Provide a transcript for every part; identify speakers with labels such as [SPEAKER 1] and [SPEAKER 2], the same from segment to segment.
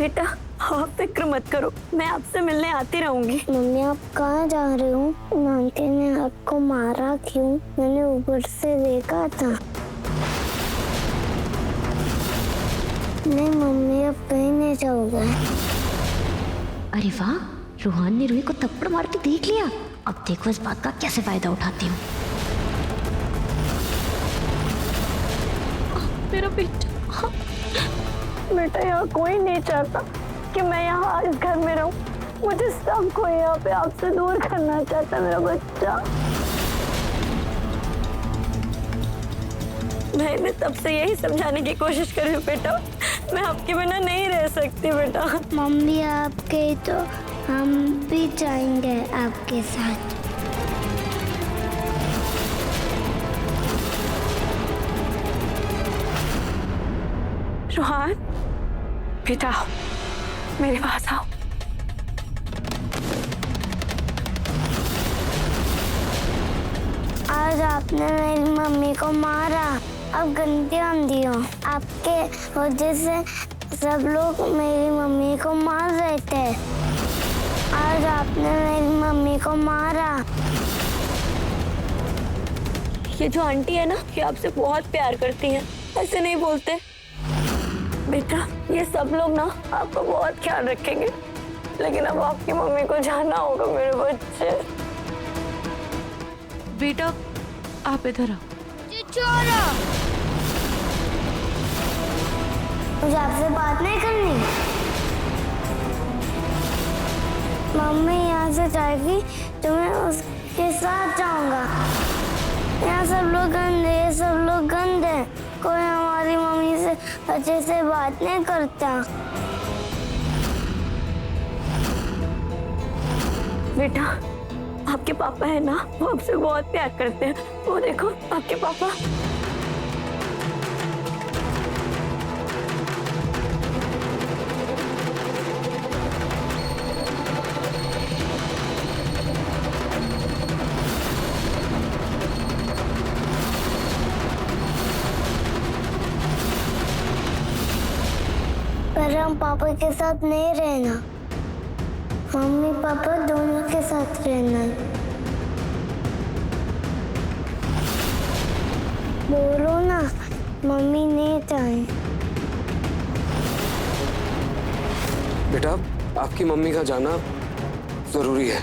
[SPEAKER 1] बेटा आप फिक्र मत करो, मैं आपसे मिलने आती रहूंगी।
[SPEAKER 2] मम्मी आप कहाँ जा रहे हो? आंटी ने आपको मारा क्यों? मैंने ऊपर से देखा था। नहीं मम्मी अब कहीं नहीं जाऊंगा।
[SPEAKER 3] अरे वाह, रूहान ने रूही को थप्पड़ मार के देख लिया। अब देखो इस बात का कैसे फायदा उठाती हूँ।
[SPEAKER 1] मेरा बेटा, बेटा यहाँ कोई नहीं चाहता कि मैं यहाँ इस घर में रहूं। मुझे सब कोई यहाँ पे आपसे दूर करना चाहता है मेरा बच्चा। मैंने तब से यही समझाने की कोशिश कर रही हूँ बेटा, मैं आपके बिना नहीं रह सकती बेटा।
[SPEAKER 2] मम्मी आपके तो हम भी जाएंगे आपके साथ।
[SPEAKER 1] रूहान बेटा मेरे पास आओ।
[SPEAKER 2] आज आपने मेरी मम्मी को मारा, अब गंदी आंधी हो। आपके वजह से सब लोग मेरी मम्मी को मार रहे थे। आज आपने मेरी मम्मी को मारा।
[SPEAKER 1] ये जो आंटी है ना, ये आपसे बहुत प्यार करती हैं, ऐसे नहीं बोलते। बेटा ये सब लोग ना आपका बहुत ख्याल रखेंगे, लेकिन अब आपकी मम्मी को जाना होगा मेरे बच्चे।
[SPEAKER 4] बेटा आप इधर आओ।
[SPEAKER 2] मुझे आपसे बात नहीं करनी। मम्मी यहाँ से जाएगी तो मैं उसके साथ जाऊंगा। यहाँ सब लोग गंदे, सब लोग गंदे। कोई हमारी मम्मी से अच्छे से बात नहीं करता।
[SPEAKER 1] बेटा आपके पापा है ना, वो आपसे बहुत प्यार करते हैं। वो देखो आपके पापा।
[SPEAKER 2] पर हम पापा के साथ नहीं रहना, मम्मी पापा दोनों के साथ रहना। बोलो ना, मम्मी नहीं चाहे।
[SPEAKER 5] बेटा आपकी मम्मी का जाना जरूरी है।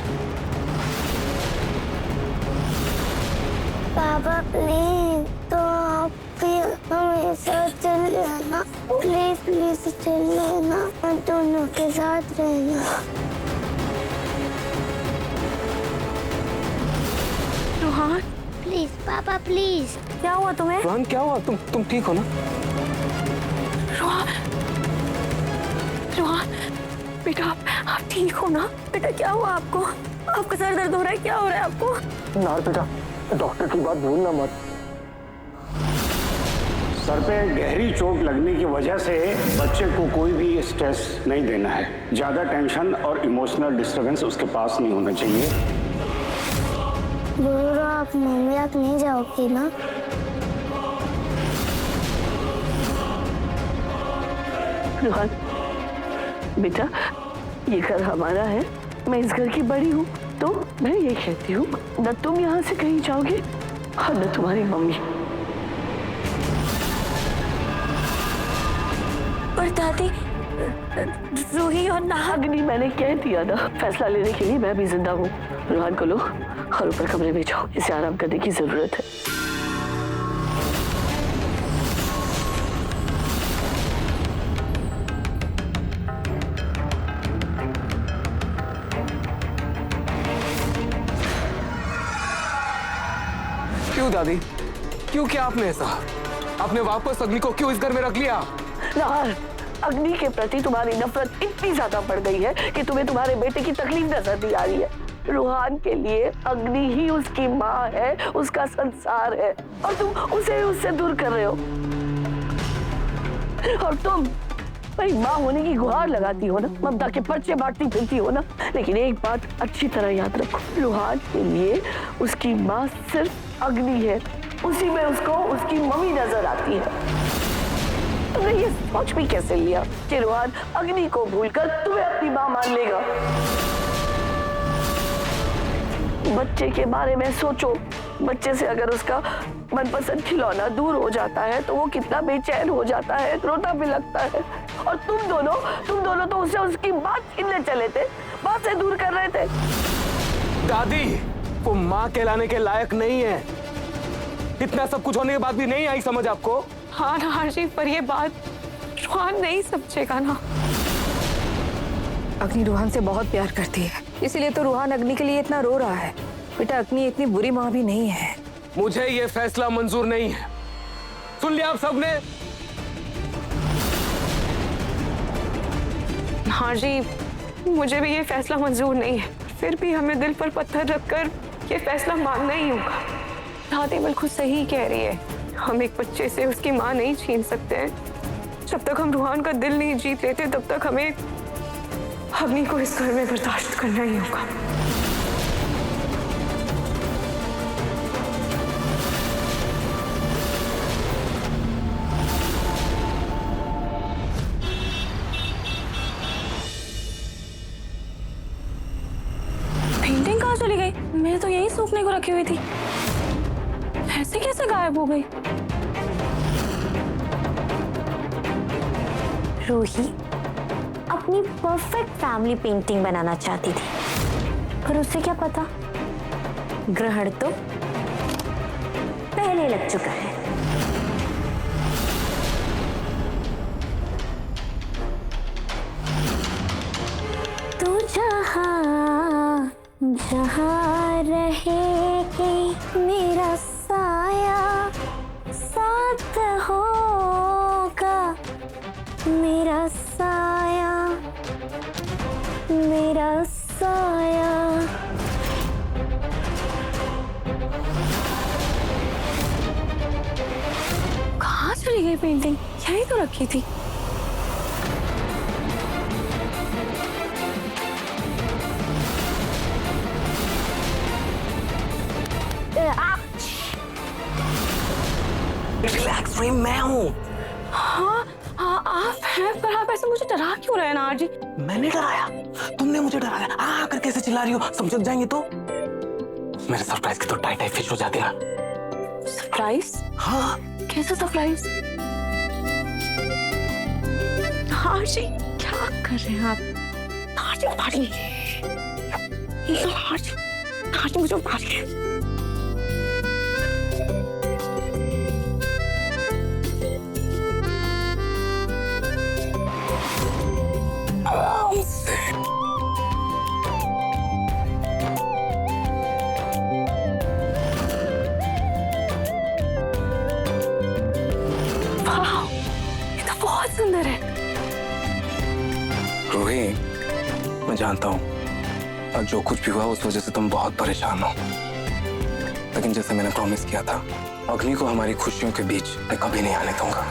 [SPEAKER 2] पापा प्लीज, तो आप भी हमें साथ चल जाना। प्लीज प्लीज चल जाना, हम दोनों के साथ रहना।
[SPEAKER 1] रूहान
[SPEAKER 2] प्लीज पापा प्लीज।
[SPEAKER 1] क्या हुआ तुम्हें?
[SPEAKER 5] रूहान क्या हुआ? तुम ठीक हो ना?
[SPEAKER 1] रूहान, रूहान बेटा आप ठीक हो ना? बेटा क्या हुआ आपको? आपका सर दर्द हो रहा है? क्या हो रहा है आपको?
[SPEAKER 6] नार बेटा, डॉक्टर की बात भूलना मत। सर पे गहरी चोट लगने की वजह से बच्चे को कोई भी स्ट्रेस नहीं देना है। ज्यादा टेंशन और इमोशनल डिस्टरबेंस उसके पास नहीं होना चाहिए।
[SPEAKER 2] बोलो आप मम्मी आप नहीं जाओगी ना?
[SPEAKER 1] रूहान बेटा ये घर हमारा है, मैं इस घर की बड़ी हूँ, तो मैं ये कहती हूँ न तुम यहाँ से कहीं जाओगे और न तुम्हारी मम्मी। और दादी, रूही और नागनी, मैंने कह दिया ना, फैसला लेने के लिए मैं भी जिंदा हूँ। रूहान को लो और ऊपर कमरे में जाओ, इसे आराम करने की जरूरत है।
[SPEAKER 5] क्यों दादी, क्यों किया आपने ऐसा? आपने वापस अग्नि को क्यों इस घर में रख लिया?
[SPEAKER 1] नार, अग्नि के प्रति तुम्हारी नफरत इतनी ज्यादा बढ़ गई है कि तुम्हें तुम्हारे बेटे की तकलीफ नजर नहीं आ रही है। रूहान के लिए अग्नि ही उसकी माँ है, उसका संसार है, और तुम उसे उससे दूर कर रहे हो। और तुम भाई माँ होने की गुहार लगाती हो ना, ममता के पर्चे बांटती फिरती हो ना, लेकिन एक बात अच्छी तरह याद रखो, रूहान के लिए उसकी माँ सिर्फ अग्नि है, उसी में उसको उसकी मम्मी नजर आती है। तुमने ये सोच भी कैसे लिया कि रूहान अग्नि को भूलकर तुम्हें अपनी माँ मान लेगा? बच्चे के बारे में सोचो। बच्चे से अगर उसका मनपसंद खिलौना दूर हो जाता है तो वो कितना बेचैन हो जाता है, रोना भी लगता है। और तुम दोनों तो उसे उसकी बात छीनने चले थे, बात से दूर कर रहे थे।
[SPEAKER 5] दादी, वो माँ कहलाने के लायक नहीं है। इतना सब कुछ होने के बाद भी नहीं आई समझ आपको?
[SPEAKER 4] हाँ नहार जी, पर ये बात रूहान नहीं समझेगा ना।
[SPEAKER 7] अग्नि रूहान से बहुत प्यार करती है, इसीलिए तो रूहान अग्नि के लिए इतना रो रहा है। बेटा, अग्नि इतनी बुरी माँ भी नहीं है।
[SPEAKER 5] मुझे ये फैसला मंजूर नहीं है। सुन लिया आप सबने?
[SPEAKER 4] हाँ जी, मुझे भी ये फैसला मंजूर नहीं है। फिर भी हमें दिल पर पत्थर रखकर ये फैसला मानना ही होगा। दादी बिल्कुल सही कह रही है। हम एक बच्चे से उसकी माँ नहीं छीन सकते हैं। जब तक हम रूहान का दिल नहीं जीत लेते तब तक हमें अग्नि को इस घर में बर्दाश्त करना ही होगा। पेंटिंग कहाँ चली गई? मैं तो यही सूखने को रखी हुई थी। ऐसे कैसे गायब हो गई?
[SPEAKER 3] रूही अपनी परफेक्ट फैमिली पेंटिंग बनाना चाहती थी, पर उसे क्या पता ग्रहण तो पहले लग चुका है। तू जहाँ जहाँ रहेगी मेरा साया साथ होगा, मेरा साया मेरा साया।
[SPEAKER 4] कहाँ चली गई पेंटिंग? यही तो रखी थी।
[SPEAKER 5] रिलैक्स रही, मैं हूँ।
[SPEAKER 4] हाँ आप हैं, पर आप ऐसे मुझे डरा क्यों रहे हैं नार जी?
[SPEAKER 5] मैंने डराया? तुमने मुझे डराया? आकर कैसे चिल्ला रही हो? समझ जाएंगे तो मेरे सरप्राइज की तो टाई फिश हो जाती ना।
[SPEAKER 4] सरप्राइज?
[SPEAKER 5] हाँ।
[SPEAKER 4] कैसा सरप्राइज? नार जी क्या कर रहे हैं आप? नार जी उठाइए। नार जी मुझे उठाइए। सुंदर है।
[SPEAKER 5] रूही, मैं जानता हूँ और जो कुछ भी हुआ उस वजह से तुम बहुत परेशान हो, लेकिन जैसे मैंने प्रॉमिस किया था, अग्नि को हमारी खुशियों के बीच मैं कभी नहीं आने दूंगा।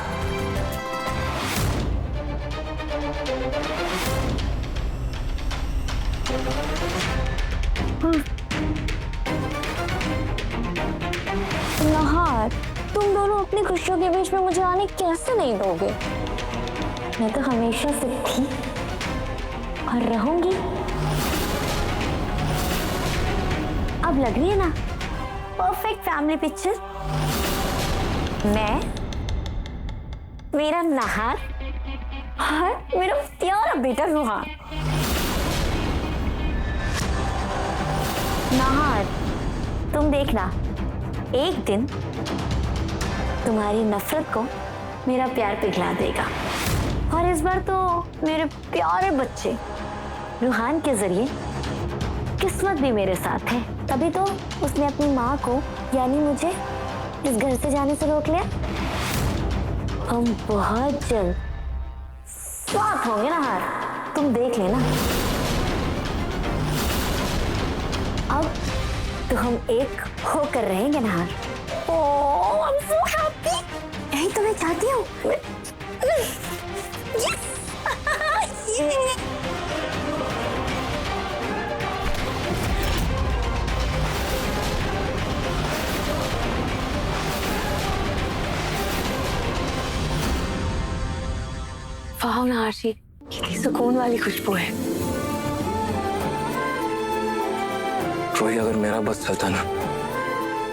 [SPEAKER 3] नहार, तुम दोनों अपनी खुशियों के बीच में मुझे आने कैसे नहीं दोगे? मैं तो हमेशा से थी और रहूंगी। अब लग रही है ना परफेक्ट फैमिली पिक्चर? मैं, मेरा नहार और मेरा प्यारा बेटा रूहान। नहार, तुम देखना, एक दिन तुम्हारी नफरत को मेरा प्यार पिघला देगा। और इस बार तो मेरे प्यारे बच्चे रूहान के जरिए किस्मत भी मेरे साथ है। तभी तो उसने अपनी माँ को यानी मुझे इस घर से जाने से रोक लिया। हम बहुत जल्द साथ होंगे नहार, तुम देख लेना। अब तो हम एक होकर रहेंगे नहार। ओह, I'm so happy। यही तो मैं चाहती हूँ।
[SPEAKER 4] ना आशी, कितनी सुकून वाली खुशबू है।
[SPEAKER 5] रोही, अगर मेरा बस चलता ना,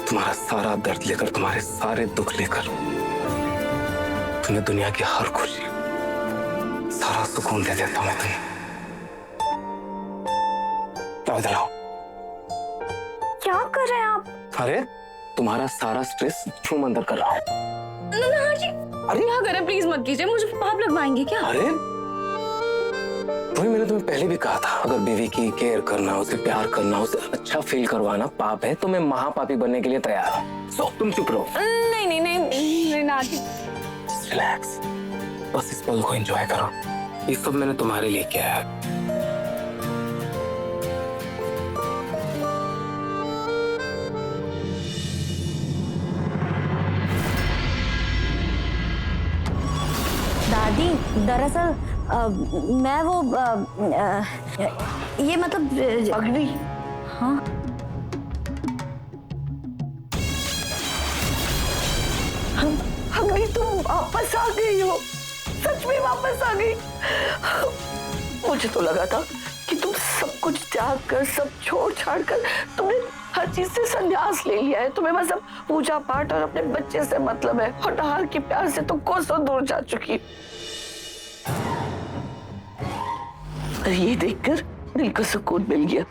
[SPEAKER 5] तुम्हारा सारा दर्द लेकर, तुम्हारे सारे दुख लेकर, तुम्हें दुनिया की हर खुशी, सारा सुकून दे देता मैं तुम्हें। इधर आओ।
[SPEAKER 3] क्या कर रहे हैं आप?
[SPEAKER 5] अरे तुम्हारा सारा स्ट्रेस छू मंतर कर रहा हूँ।
[SPEAKER 3] अरे क्या करें, प्लीज मत कीजिए, मुझे पाप लगवाएंगे क्या?
[SPEAKER 5] अरे वही मैंने तुम्हें पहले भी कहा था, अगर बीवी की केयर करना, उसे प्यार करना, उसे अच्छा फील करवाना पाप है, तो मैं महापापी बनने के लिए तैयार हूँ। सो तुम चुप रहो।
[SPEAKER 3] नहीं नहीं नहीं नहीं ना आशी।
[SPEAKER 5] रिलैक्स, बस इस पल को एंजॉय करो। ये सब मैंने तुम्हारे लिए किया है।
[SPEAKER 3] दादी, दरअसल मैं वो ये मतलब
[SPEAKER 1] अग्नि,
[SPEAKER 3] हाँ
[SPEAKER 1] अग्नि तुम वापस आ गई हो, सच में वापस आ गई। मुझे तो लगा था कि तुम सब कुछ त्याग कर, सब छोड़ छाड़ कर तुमने हर चीज से संन्यास ले लिया है। तुम्हें बस अब पूजा पाठ और अपने बच्चे से मतलब है, और नहार के प्यार से तुम कोसों दूर जा चुकी। और ये देखकर दिल को सुकून मिल गया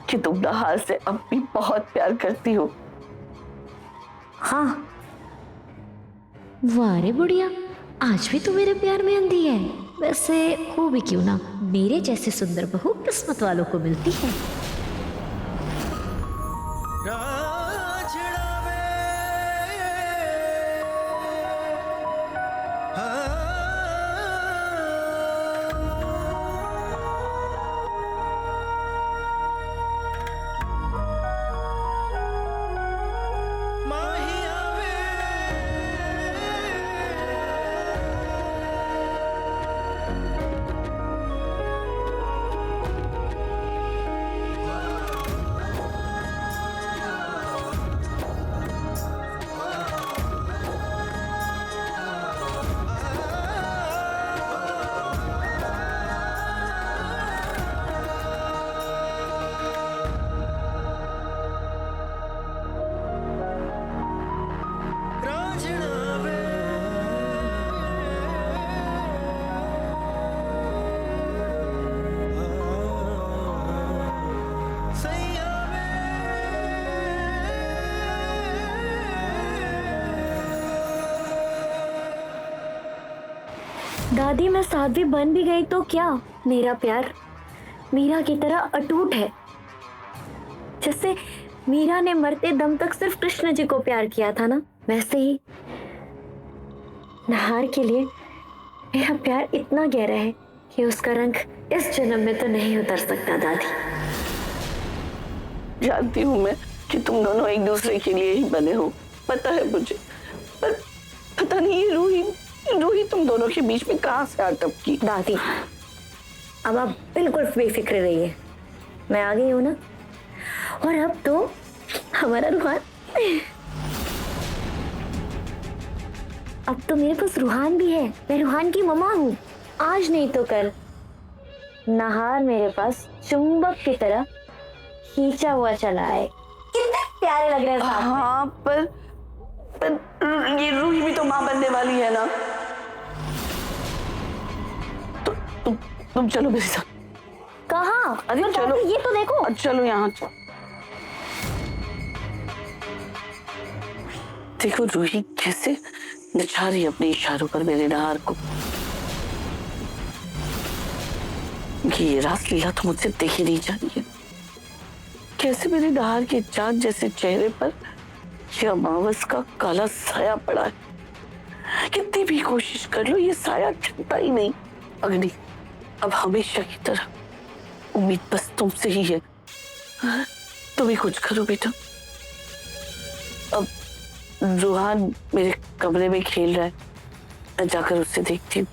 [SPEAKER 1] कि तुम नहार से अब भी बहुत प्यार करती हो।
[SPEAKER 3] हाँ।
[SPEAKER 8] वाह रे बुढ़िया, आज भी तू मेरे प्यार में अंधी है। वैसे हो भी क्यों ना, मेरे जैसे सुंदर बहू किस्मत वालों को मिलती है।
[SPEAKER 3] दादी, मैं साध्वी बन भी गई तो क्या, मेरा प्यार मीरा की तरह अटूट है। जैसे मीरा ने मरते दम तक सिर्फ कृष्ण जी को प्यार किया था ना, वैसे ही नहार के लिए मेरा प्यार इतना गहरा है कि उसका रंग इस जन्म में तो नहीं उतर सकता। दादी,
[SPEAKER 1] जानती हूँ मैं कि तुम दोनों एक दूसरे के लिए ही बने हो, पता है मुझे, पर पता नहीं ये रूही तुम दोनों के बीच में कहाँ से आ टपकी।
[SPEAKER 3] दादी, अब आप बिल्कुल बेफिक्र रहिए, मैं आ गई हूँ ना। और अब तो हमारा रूहान, अब तो मेरे पास रूहान भी है, मैं रूहान की मम्मा हूँ। आज नहीं तो कल नहार मेरे पास चुंबक की तरह खींचा हुआ चला है। कितने प्यारे लग रहे हैं साथ में।
[SPEAKER 1] हाँ, पर ये रूही भी तो माँ बनने वाली है ना। तो तुम चलो मेरे साथ।
[SPEAKER 3] कहाँ?
[SPEAKER 1] अरे
[SPEAKER 3] तो
[SPEAKER 1] चलो,
[SPEAKER 3] ये तो देखो।
[SPEAKER 1] चलो यहाँ चलो। देखो रूही कैसे नचा रही है अपने इशारों पर मेरे नहार को। ये रासलीला तो मुझसे देखी नहीं जाती है। कैसे मेरे नहार के चांद जैसे चेहरे पर ये अमावस का काला साया पड़ा है। कितनी भी कोशिश कर लो, ये साया छूटता ही नहीं। अग्नि, अब हमेशा की तरह उम्मीद बस तुमसे ही है। तुम ही कुछ करो बेटा। अब रूहान मेरे कमरे में खेल रहा है, मैं जाकर उससे देखती हूँ।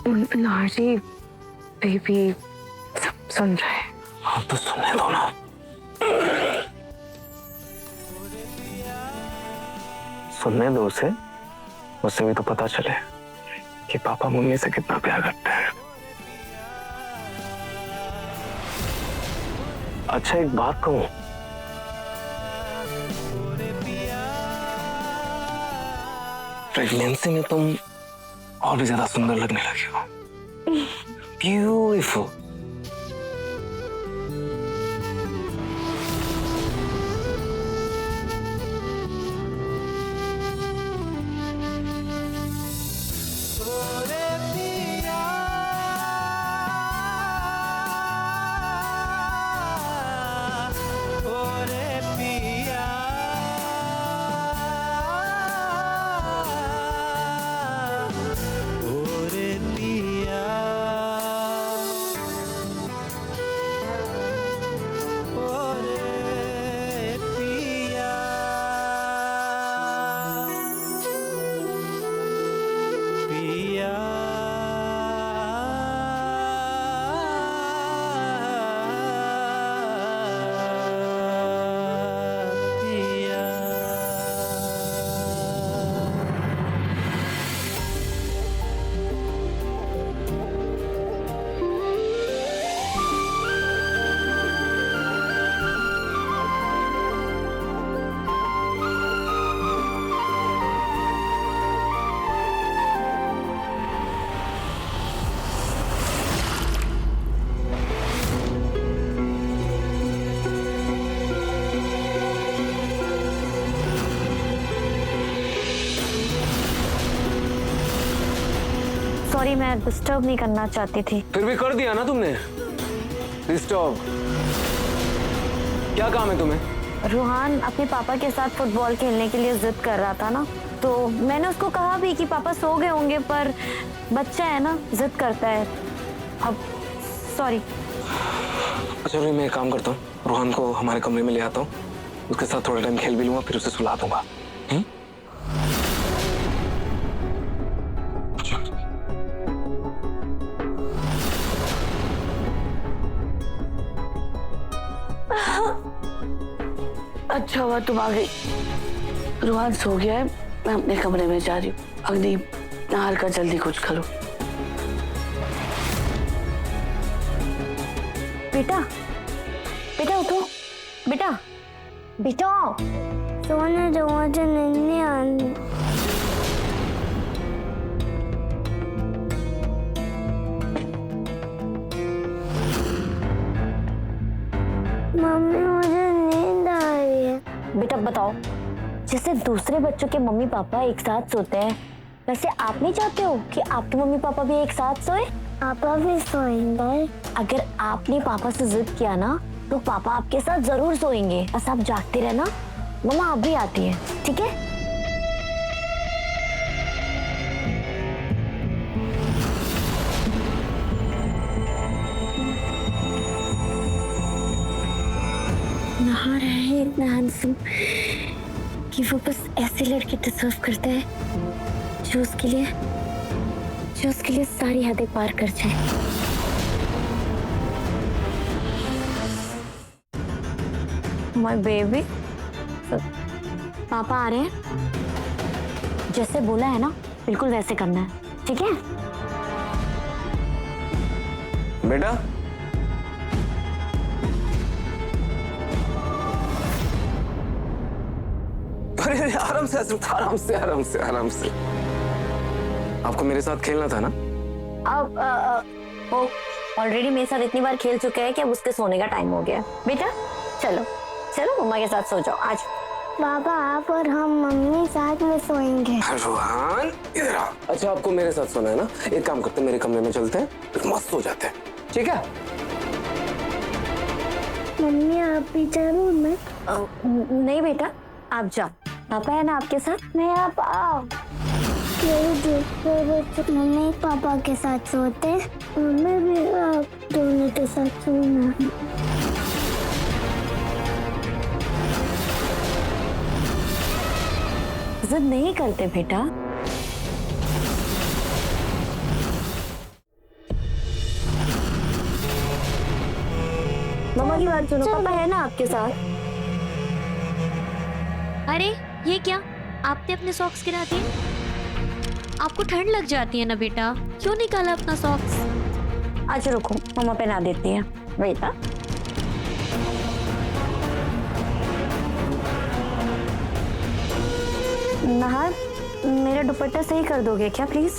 [SPEAKER 4] नाजी बेबी सब सुन रहे हैं।
[SPEAKER 5] हाँ तो सुनने दो ना। सुनने दो उसे, उससे भी तो पता चले कि पापा मम्मी से कितना प्यार करते हैं। अच्छा एक बात कहूं, प्रेगनेंसी में तुम और भी ज्यादा सुंदर लगने लगी हो। ब्यूटीफुल।
[SPEAKER 3] सॉरी, मैं डिस्टर्ब नहीं करना चाहती थी।
[SPEAKER 5] फिर भी कर दिया ना तुमने डिस्टर्ब। क्या काम है तुम्हें?
[SPEAKER 3] रूहान अपने पापा के साथ फुटबॉल खेलने के लिए जिद कर रहा था ना, तो मैंने उसको कहा भी कि पापा सो गए होंगे, पर बच्चा है ना, जिद करता है। अब सॉरी।
[SPEAKER 5] अच्छा मैं एक काम करता हूँ, रूहान को हमारे कमरे में ले आता हूँ, उसके साथ थोड़ा टाइम खेल भी लूंगा, फिर उसे सुला दूंगा।
[SPEAKER 1] अच्छा हुआ तुम आ गई। रूहान सो गया है, मैं अपने कमरे में जा रही हूँ। अग्नि नहार कर जल्दी कुछ करो।
[SPEAKER 3] बेटा बेटा उठो, बेटा बेटा
[SPEAKER 2] सोने दो, मुझे नींद नहीं आनी। मम्मी मुझे नींद आ रही है।
[SPEAKER 3] बेटा बताओ, जैसे दूसरे बच्चों के मम्मी पापा एक साथ सोते हैं, वैसे आप नहीं चाहते हो कि आपके मम्मी पापा भी एक साथ सोए?
[SPEAKER 2] पापा भी सोएंगे।
[SPEAKER 3] अगर आपने पापा से जिद किया ना, तो पापा आपके साथ जरूर सोएंगे। बस आप जागते रहना, मम्मा आप भी आती है, ठीक है? नहा रहे हैं इतना हैंडसम कि वो बस ऐसे लड़के डिजर्व करता है जो उसके लिए सारी हदें पार कर जाए। माय बेबी, पापा आ रहे हैं। जैसे बोला है ना, बिल्कुल वैसे करना है, ठीक है?
[SPEAKER 5] बेटा अरे आराम से आराम से आराम से आराम से। आपको मेरे साथ खेलना था ना?
[SPEAKER 3] अब वो ऑलरेडी मेरे साथ इतनी बार खेल चुके हैं कि अब उसके सोने का टाइम हो गया। बेटा चलो चलो मम्मा के साथ सो जाओ आज।
[SPEAKER 2] पापा आप और हम मम्मी साथ में सोएंगे।
[SPEAKER 5] रूहान इधर आ। अच्छा आपको मेरे साथ सोना है ना? एक काम करते हैं, मेरे कमरे में चलते हैं, फिर मस्त सो जाते हैं, ठीक है?
[SPEAKER 2] मम्मी आप भी चलो। मैं
[SPEAKER 3] नहीं बेटा, आप जाओ, पापा है ना आपके साथ। नहीं आप आओ।
[SPEAKER 2] मम्मी पापा के साथ सोते, मम्मी भी आप दोनों के साथ सोना।
[SPEAKER 3] जिद नहीं करते बेटा। मम्मा की बात सुनो, पापा है ना आपके साथ।
[SPEAKER 8] अरे ये क्या, आपने अपने सॉक्स गिरा दिए? आपको ठंड लग जाती है ना बेटा, क्यों निकाला अपना सॉक्स?
[SPEAKER 3] अच्छा रुको, मम्मा पहना देती है। बेटा नहार, मेरा दुपट्टा सही कर दोगे क्या प्लीज?